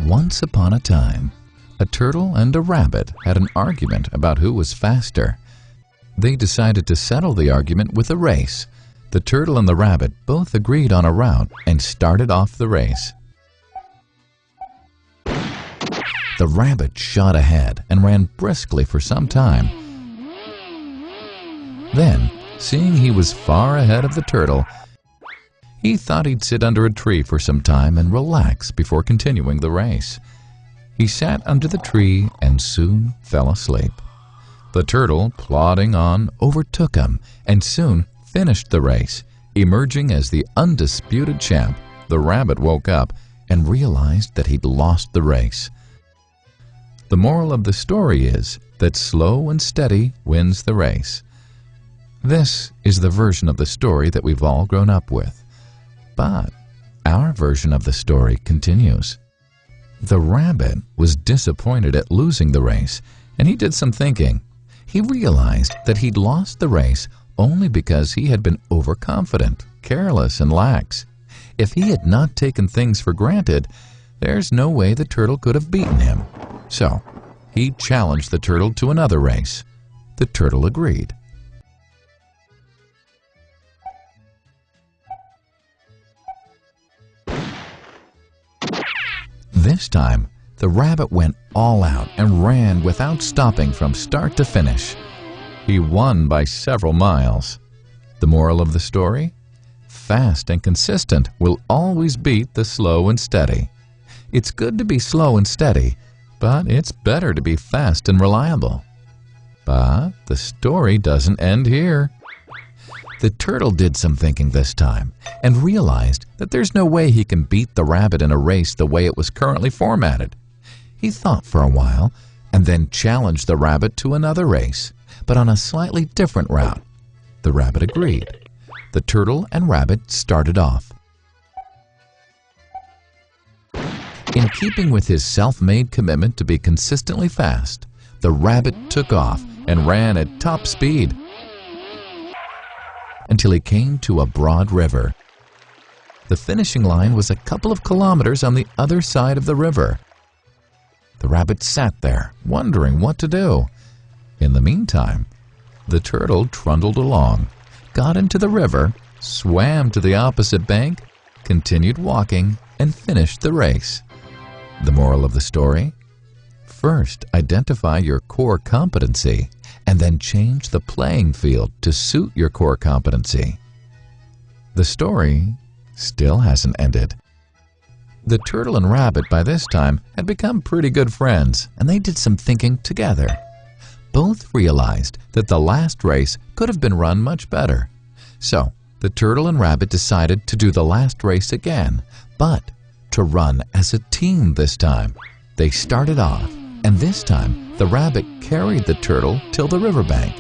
Once upon a time, a turtle and a rabbit had an argument about who was faster. They decided to settle the argument with a race. The turtle and the rabbit both agreed on a route and started off the race. The rabbit shot ahead and ran briskly for some time. Then, seeing he was far ahead of the turtle, he thought he'd sit under a tree for some time and relax before continuing the race. He sat under the tree and soon fell asleep. The turtle, plodding on, overtook him and soon finished the race, emerging as the undisputed champ. The rabbit woke up and realized that he'd lost the race. The moral of the story is that slow and steady wins the race. This is the version of the story that we've all grown up with. But our version of the story continues. The rabbit was disappointed at losing the race, and he did some thinking. He realized that he'd lost the race only because he had been overconfident, careless, and lax. If he had not taken things for granted, there's no way the turtle could have beaten him. So, he challenged the turtle to another race. The turtle agreed. This time, the rabbit went all out and ran without stopping from start to finish. He won by several miles. The moral of the story? Fast and consistent will always beat the slow and steady. It's good to be slow and steady, but it's better to be fast and reliable. But the story doesn't end here. The turtle did some thinking this time and realized that there's no way he can beat the rabbit in a race the way it was currently formatted. He thought for a while and then challenged the rabbit to another race, but on a slightly different route. The rabbit agreed. The turtle and rabbit started off. In keeping with his self-made commitment to be consistently fast, the rabbit took off and ran at top speed until he came to a broad river. The finishing line was a couple of kilometers on the other side of the river. The rabbit sat there, wondering what to do. In the meantime, the turtle trundled along, got into the river, swam to the opposite bank, continued walking, and finished the race. The moral of the story? First, identify your core competency, and then change the playing field to suit your core competency. The story still hasn't ended. The turtle and rabbit by this time had become pretty good friends, and they did some thinking together. Both realized that the last race could have been run much better. So, the turtle and rabbit decided to do the last race again, but to run as a team this time. They started off, and this time the rabbit carried the turtle till the riverbank.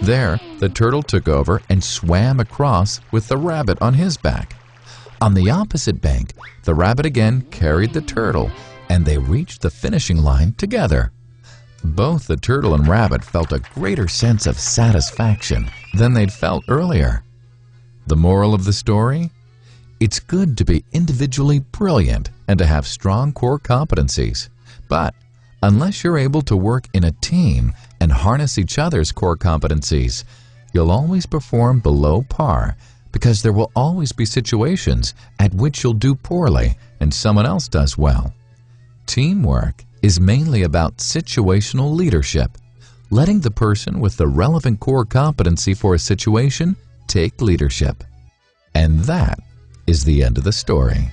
There, the turtle took over and swam across with the rabbit on his back. On the opposite bank, the rabbit again carried the turtle, and they reached the finishing line together. Both the turtle and rabbit felt a greater sense of satisfaction than they'd felt earlier. The moral of the story? It's good to be individually brilliant and to have strong core competencies. But unless you're able to work in a team and harness each other's core competencies, you'll always perform below par, because there will always be situations at which you'll do poorly and someone else does well. Teamwork is mainly about situational leadership, letting the person with the relevant core competency for a situation take leadership. And that is the end of the story.